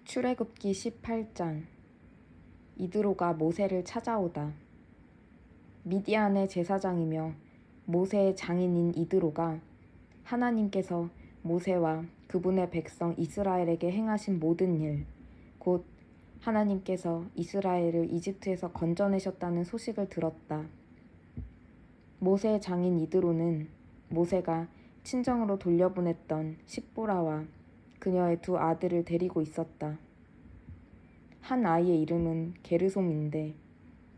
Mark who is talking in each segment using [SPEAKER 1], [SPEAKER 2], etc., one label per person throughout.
[SPEAKER 1] 출애굽기 18장. 이드로가 모세를 찾아오다. 미디안의 제사장이며 모세의 장인인 이드로가 하나님께서 모세와 그분의 백성 이스라엘에게 행하신 모든 일, 곧 하나님께서 이스라엘을 이집트에서 건져내셨다는 소식을 들었다. 모세의 장인 이드로는 모세가 친정으로 돌려보냈던 십보라와 그녀의 두 아들을 데리고 있었다. 한 아이의 이름은 게르솜인데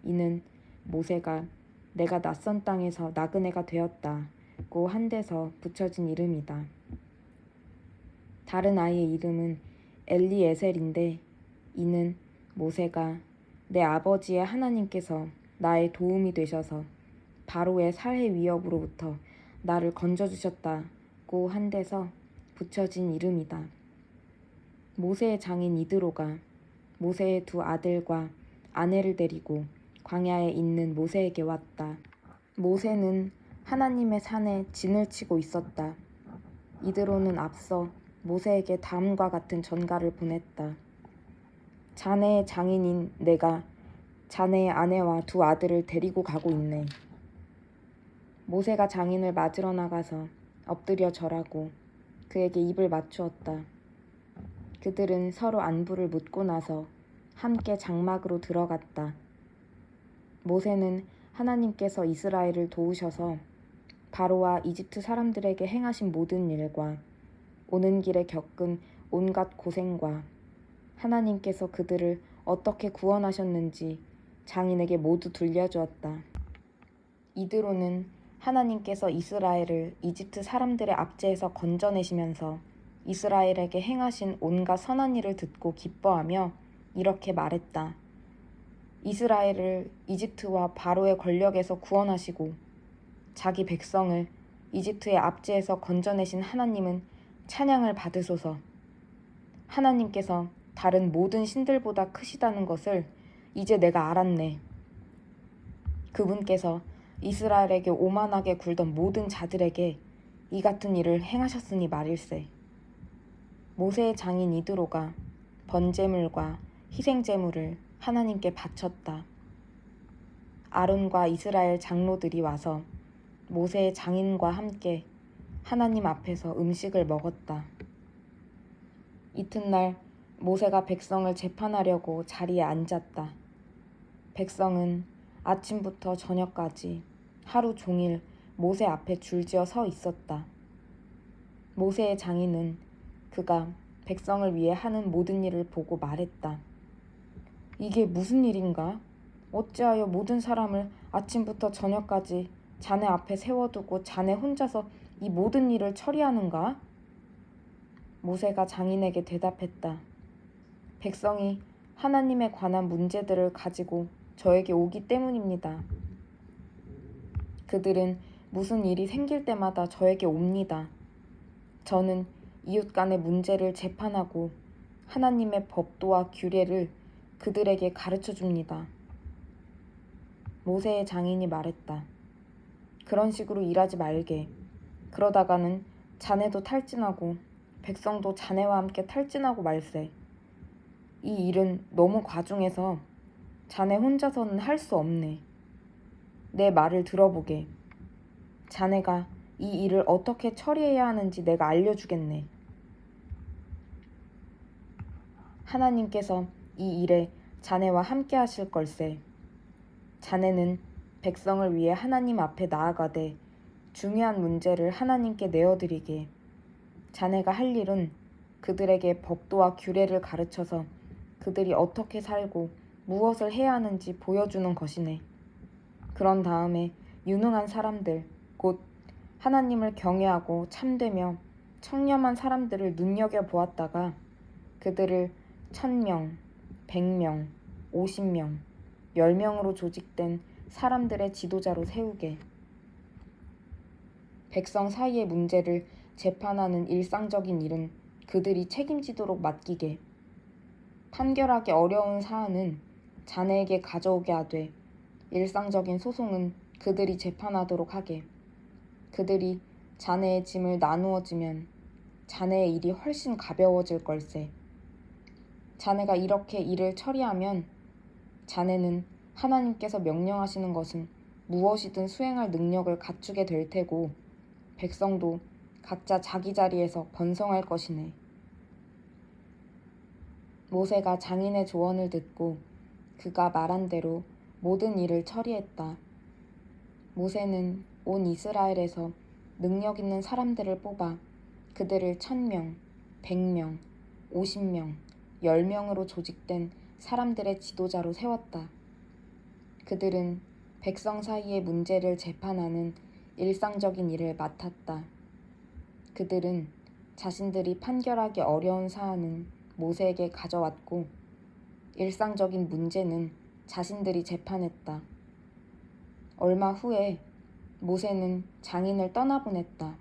[SPEAKER 1] 이는 모세가 내가 낯선 땅에서 나그네가 되었다고 한 데서 붙여진 이름이다. 다른 아이의 이름은 엘리에셀인데 이는 모세가 내 아버지의 하나님께서 나의 도움이 되셔서 바로의 살해 위협으로부터 나를 건져주셨다고 한 데서 붙여진 이름이다. 모세의 장인 이드로가 모세의 두 아들과 아내를 데리고 광야에 있는 모세에게 왔다. 모세는 하나님의 산에 진을 치고 있었다. 이드로는 앞서 모세에게 다음과 같은 전가를 보냈다. 자네의 장인인 내가 자네의 아내와 두 아들을 데리고 가고 있네. 모세가 장인을 맞으러 나가서 엎드려 절하고 그에게 입을 맞추었다. 그들은 서로 안부를 묻고 나서 함께 장막으로 들어갔다. 모세는 하나님께서 이스라엘을 도우셔서 바로와 이집트 사람들에게 행하신 모든 일과 오는 길에 겪은 온갖 고생과 하나님께서 그들을 어떻게 구원하셨는지 장인에게 모두 들려주었다. 이드로는 하나님께서 이스라엘을 이집트 사람들의 압제에서 건져내시면서 이스라엘에게 행하신 온갖 선한 일을 듣고 기뻐하며 이렇게 말했다. 이스라엘을 이집트와 바로의 권력에서 구원하시고 자기 백성을 이집트의 압제에서 건져내신 하나님은 찬양을 받으소서. 하나님께서 다른 모든 신들보다 크시다는 것을 이제 내가 알았네. 그분께서 이스라엘에게 오만하게 굴던 모든 자들에게 이 같은 일을 행하셨으니 말일세. 모세의 장인 이드로가 번제물과 희생제물을 하나님께 바쳤다. 아론과 이스라엘 장로들이 와서 모세의 장인과 함께 하나님 앞에서 음식을 먹었다. 이튿날 모세가 백성을 재판하려고 자리에 앉았다. 백성은 아침부터 저녁까지 하루 종일 모세 앞에 줄지어 서 있었다. 모세의 장인은 그가 백성을 위해 하는 모든 일을 보고 말했다. 이게 무슨 일인가? 어찌하여 모든 사람을 아침부터 저녁까지 자네 앞에 세워두고 자네 혼자서 이 모든 일을 처리하는가? 모세가 장인에게 대답했다. 백성이 하나님에 관한 문제들을 가지고 저에게 오기 때문입니다. 그들은 무슨 일이 생길 때마다 저에게 옵니다. 저는 이웃 간의 문제를 재판하고 하나님의 법도와 규례를 그들에게 가르쳐 줍니다. 모세의 장인이 말했다. 그런 식으로 일하지 말게. 그러다가는 자네도 탈진하고 백성도 자네와 함께 탈진하고 말세. 이 일은 너무 과중해서 자네 혼자서는 할 수 없네. 내 말을 들어보게. 자네가 이 일을 어떻게 처리해야 하는지 내가 알려주겠네. 하나님께서 이 일에 자네와 함께 하실 걸세. 자네는 백성을 위해 하나님 앞에 나아가되 중요한 문제를 하나님께 내어드리게. 자네가 할 일은 그들에게 법도와 규례를 가르쳐서 그들이 어떻게 살고 무엇을 해야 하는지 보여주는 것이네. 그런 다음에 유능한 사람들, 곧 하나님을 경외하고 참되며 청렴한 사람들을 눈여겨보았다가 그들을 1000명, 100명, 50명, 10명으로 조직된 사람들의 지도자로 세우게. 백성 사이의 문제를 재판하는 일상적인 일은 그들이 책임지도록 맡기게. 판결하기 어려운 사안은 자네에게 가져오게 하되 일상적인 소송은 그들이 재판하도록 하게. 그들이 자네의 짐을 나누어 주면 자네의 일이 훨씬 가벼워질 걸세. 자네가 이렇게 일을 처리하면 자네는 하나님께서 명령하시는 것은 무엇이든 수행할 능력을 갖추게 될 테고 백성도 각자 자기 자리에서 번성할 것이네. 모세가 장인의 조언을 듣고 그가 말한 대로 모든 일을 처리했다. 모세는 온 이스라엘에서 능력 있는 사람들을 뽑아 그들을 1000명, 100명, 50명, 10명으로 조직된 사람들의 지도자로 세웠다. 그들은 백성 사이의 문제를 재판하는 일상적인 일을 맡았다. 그들은 자신들이 판결하기 어려운 사안은 모세에게 가져왔고 일상적인 문제는 자신들이 재판했다. 얼마 후에 모세는 장인을 떠나보냈다.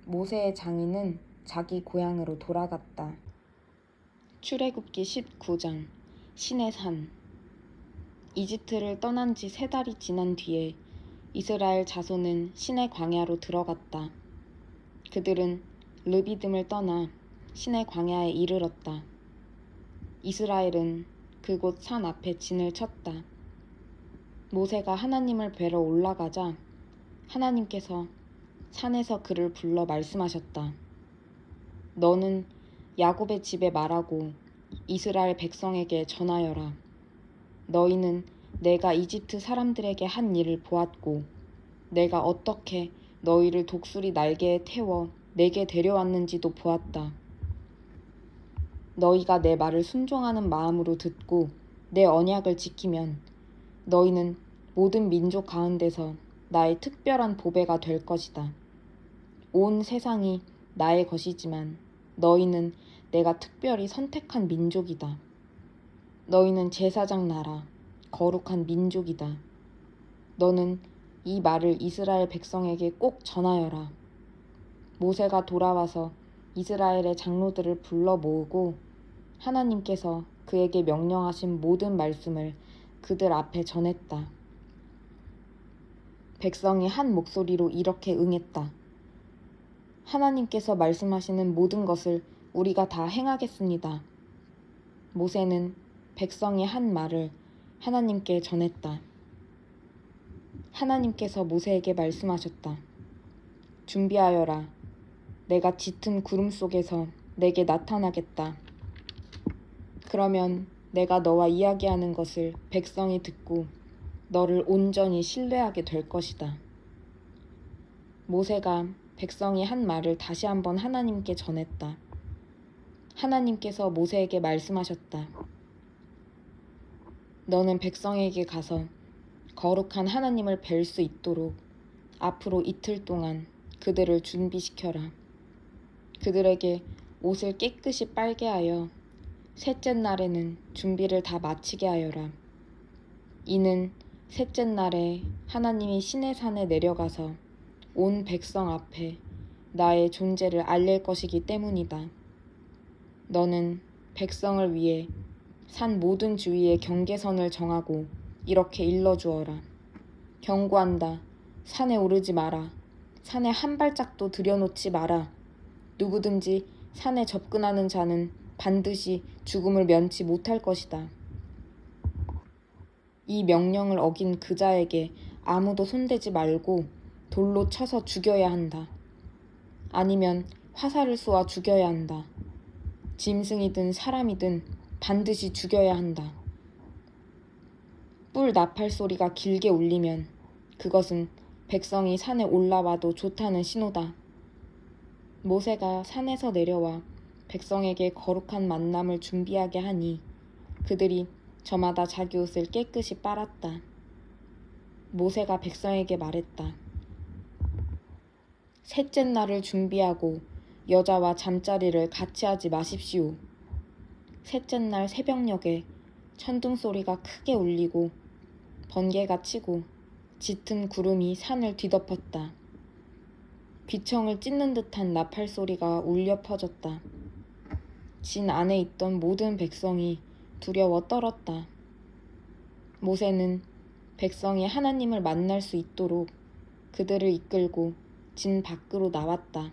[SPEAKER 1] 모세의 장인은 자기 고향으로 돌아갔다. 출애굽기 19장 신의 산. 이집트를 떠난 지 3달이 지난 뒤에 이스라엘 자손은 신의 광야로 들어갔다. 그들은 르비딤을 떠나 신의 광야에 이르렀다. 이스라엘은 그곳 산 앞에 진을 쳤다. 모세가 하나님을 뵈러 올라가자 하나님께서 산에서 그를 불러 말씀하셨다. 너는 야곱의 집에 말하고 이스라엘 백성에게 전하여라. 너희는 내가 이집트 사람들에게 한 일을 보았고 내가 어떻게 너희를 독수리 날개에 태워 내게 데려왔는지도 보았다. 너희가 내 말을 순종하는 마음으로 듣고 내 언약을 지키면 너희는 모든 민족 가운데서 나의 특별한 보배가 될 것이다. 온 세상이 나의 것이지만 너희는 내가 특별히 선택한 민족이다. 너희는 제사장 나라, 거룩한 민족이다. 너는 이 말을 이스라엘 백성에게 꼭 전하여라. 모세가 돌아와서 이스라엘의 장로들을 불러 모으고 하나님께서 그에게 명령하신 모든 말씀을 그들 앞에 전했다. 백성이 한 목소리로 이렇게 응했다. 하나님께서 말씀하시는 모든 것을 우리가 다 행하겠습니다. 모세는 백성이 한 말을 하나님께 전했다. 하나님께서 모세에게 말씀하셨다. 준비하여라. 내가 짙은 구름 속에서 내게 나타나겠다. 그러면 내가 너와 이야기하는 것을 백성이 듣고 너를 온전히 신뢰하게 될 것이다. 모세가 백성이 한 말을 다시 한번 하나님께 전했다. 하나님께서 모세에게 말씀하셨다. 너는 백성에게 가서 거룩한 하나님을 뵐 수 있도록 앞으로 이틀 동안 그들을 준비시켜라. 그들에게 옷을 깨끗이 빨게 하여 셋째 날에는 준비를 다 마치게 하여라. 이는 셋째 날에 하나님이 시내 산에 내려가서 온 백성 앞에 나의 존재를 알릴 것이기 때문이다. 너는 백성을 위해 산 모든 주위에 경계선을 정하고 이렇게 일러주어라. 경고한다. 산에 오르지 마라. 산에 한 발짝도 들여놓지 마라. 누구든지 산에 접근하는 자는 반드시 죽음을 면치 못할 것이다. 이 명령을 어긴 그 자에게 아무도 손대지 말고 돌로 쳐서 죽여야 한다. 아니면 화살을 쏘아 죽여야 한다. 짐승이든 사람이든 반드시 죽여야 한다. 뿔 나팔 소리가 길게 울리면 그것은 백성이 산에 올라와도 좋다는 신호다. 모세가 산에서 내려와 백성에게 거룩한 만남을 준비하게 하니 그들이 저마다 자기 옷을 깨끗이 빨았다. 모세가 백성에게 말했다. 셋째 날을 준비하고 여자와 잠자리를 같이 하지 마십시오. 셋째 날 새벽녘에 천둥 소리가 크게 울리고 번개가 치고 짙은 구름이 산을 뒤덮었다. 귀청을 찢는 듯한 나팔 소리가 울려 퍼졌다. 진 안에 있던 모든 백성이 두려워 떨었다. 모세는 백성이 하나님을 만날 수 있도록 그들을 이끌고 진 밖으로 나왔다.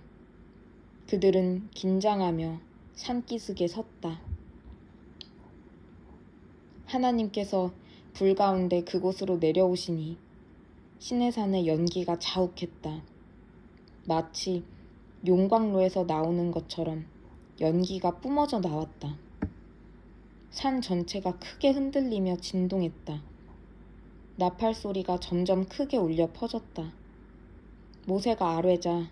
[SPEAKER 1] 그들은 긴장하며 산기슭에 섰다. 하나님께서 불 가운데 그곳으로 내려오시니 시내산의 연기가 자욱했다. 마치 용광로에서 나오는 것처럼 연기가 뿜어져 나왔다. 산 전체가 크게 흔들리며 진동했다. 나팔 소리가 점점 크게 울려 퍼졌다. 모세가 아뢰자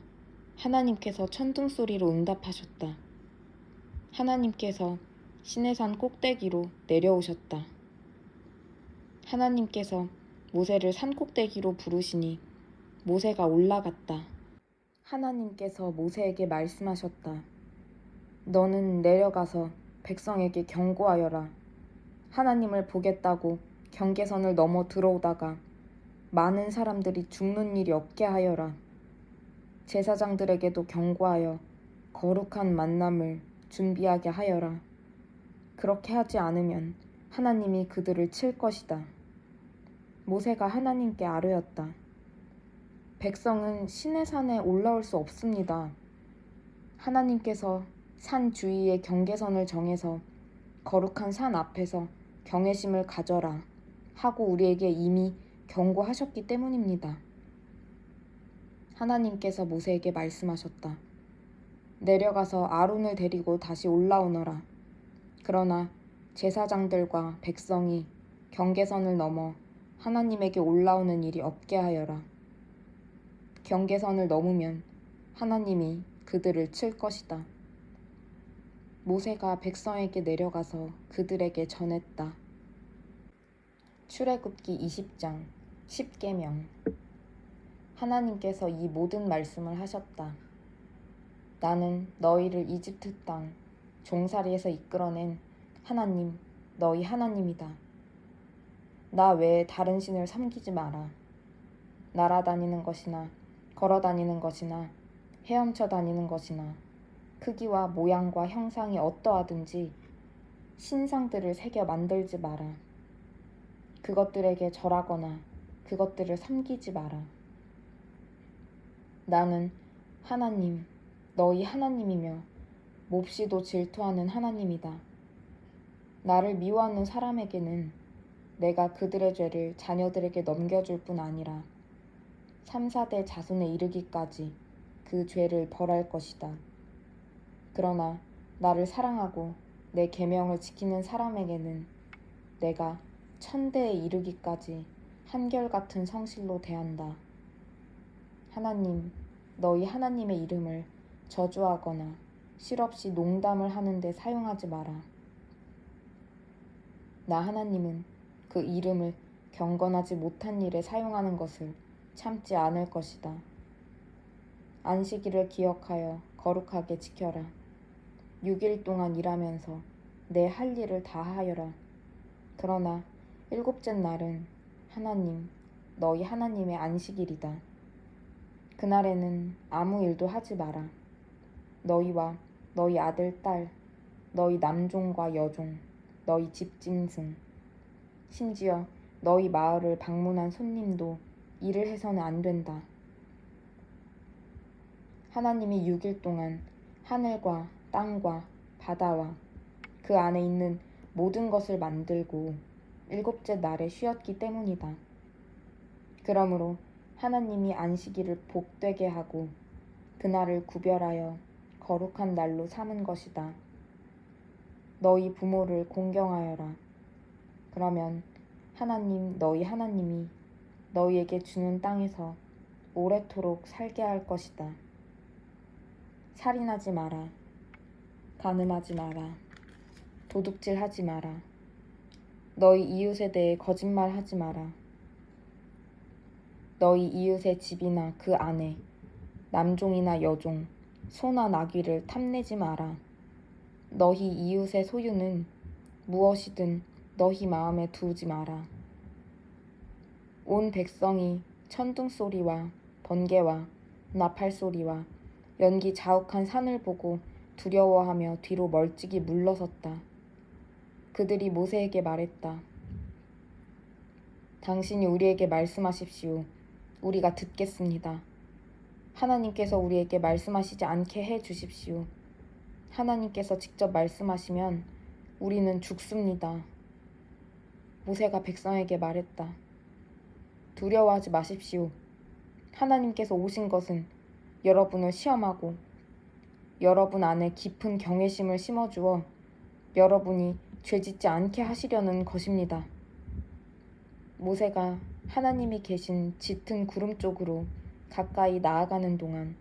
[SPEAKER 1] 하나님께서 천둥 소리로 응답하셨다. 하나님께서 시내산 꼭대기로 내려오셨다. 하나님께서 모세를 산 꼭대기로 부르시니 모세가 올라갔다. 하나님께서 모세에게 말씀하셨다. 너는 내려가서 백성에게 경고하여라. 하나님을 보겠다고 경계선을 넘어 들어오다가 많은 사람들이 죽는 일이 없게 하여라. 제사장들에게도 경고하여 거룩한 만남을 준비하게 하여라. 그렇게 하지 않으면 하나님이 그들을 칠 것이다. 모세가 하나님께 아뢰었다. 백성은 시내산에 올라올 수 없습니다. 하나님께서 산 주위에 경계선을 정해서 거룩한 산 앞에서 경외심을 가져라 하고 우리에게 이미 경고하셨기 때문입니다. 하나님께서 모세에게 말씀하셨다. 내려가서 아론을 데리고 다시 올라오너라. 그러나 제사장들과 백성이 경계선을 넘어 하나님에게 올라오는 일이 없게 하여라. 경계선을 넘으면 하나님이 그들을 칠 것이다. 모세가 백성에게 내려가서 그들에게 전했다. 출애굽기 20장 10계명. 하나님께서 이 모든 말씀을 하셨다. 나는 너희를 이집트 땅 종살이에서 이끌어낸 하나님, 너희 하나님이다. 나 외에 다른 신을 섬기지 마라. 날아다니는 것이나 걸어다니는 것이나 헤엄쳐 다니는 것이나 크기와 모양과 형상이 어떠하든지 신상들을 새겨 만들지 마라. 그것들에게 절하거나 그것들을 섬기지 마라. 나는 하나님, 너희 하나님이며 몹시도 질투하는 하나님이다. 나를 미워하는 사람에게는 내가 그들의 죄를 자녀들에게 넘겨줄 뿐 아니라 3, 4대 자손에 이르기까지 그 죄를 벌할 것이다. 그러나 나를 사랑하고 내 계명을 지키는 사람에게는 내가 1000대에 이르기까지 한결같은 성실로 대한다. 하나님, 너희 하나님의 이름을 저주하거나 실없이 농담을 하는데 사용하지 마라. 나 하나님은 그 이름을 경건하지 못한 일에 사용하는 것을 참지 않을 것이다. 안식일을 기억하여 거룩하게 지켜라. 6일 동안 일하면서 내 할 일을 다 하여라. 그러나 7째 날은 하나님, 너희 하나님의 안식일이다. 그날에는 아무 일도 하지 마라. 너희와 너희 아들, 딸, 너희 남종과 여종, 너희 집짐승, 심지어 너희 마을을 방문한 손님도 일을 해서는 안 된다. 하나님이 6일 동안 하늘과 땅과 바다와 그 안에 있는 모든 것을 만들고 7째 날에 쉬었기 때문이다. 그러므로 하나님이 안식일을 복되게 하고 그날을 구별하여 거룩한 날로 삼은 것이다. 너희 부모를 공경하여라. 그러면 하나님 너희 하나님이 너희에게 주는 땅에서 오래도록 살게 할 것이다. 살인하지 마라. 간음하지 마라. 도둑질하지 마라. 너희 이웃에 대해 거짓말하지 마라. 너희 이웃의 집이나 그 안에 남종이나 여종, 소나 나귀를 탐내지 마라. 너희 이웃의 소유는 무엇이든 너희 마음에 두지 마라. 온 백성이 천둥 소리와 번개와 나팔 소리와 연기 자욱한 산을 보고 두려워하며 뒤로 멀찍이 물러섰다. 그들이 모세에게 말했다. 당신이 우리에게 말씀하십시오. 우리가 듣겠습니다. 하나님께서 우리에게 말씀하시지 않게 해 주십시오. 하나님께서 직접 말씀하시면 우리는 죽습니다. 모세가 백성에게 말했다. 두려워하지 마십시오. 하나님께서 오신 것은 여러분을 시험하고 여러분 안에 깊은 경외심을 심어주어 여러분이 죄짓지 않게 하시려는 것입니다. 모세가 하나님이 계신 짙은 구름 쪽으로 가까이 나아가는 동안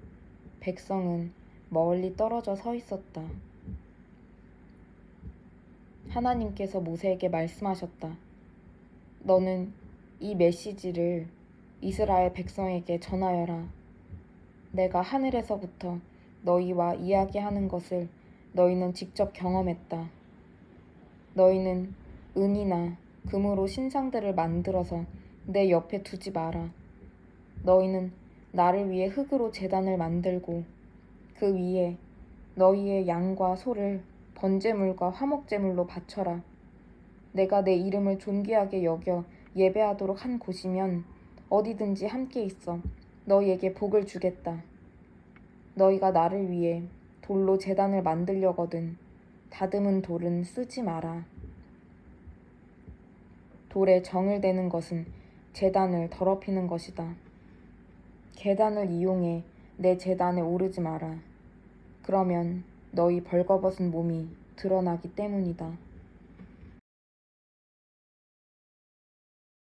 [SPEAKER 1] 백성은 멀리 떨어져 서 있었다. 하나님께서 모세에게 말씀하셨다. 너는 이 메시지를 이스라엘 백성에게 전하여라. 내가 하늘에서부터 너희와 이야기하는 것을 너희는 직접 경험했다. 너희는 은이나 금으로 신상들을 만들어서 내 옆에 두지 마라. 너희는 나를 위해 흙으로 제단을 만들고 그 위에 너희의 양과 소를 번제물과 화목제물로 바쳐라. 내가 내 이름을 존귀하게 여겨 예배하도록 한 곳이면 어디든지 함께 있어 너희에게 복을 주겠다. 너희가 나를 위해 돌로 제단을 만들려거든 다듬은 돌은 쓰지 마라. 돌에 정을 대는 것은 제단을 더럽히는 것이다. 계단을 이용해 내 제단에 오르지 마라. 그러면 너희 벌거벗은 몸이 드러나기 때문이다.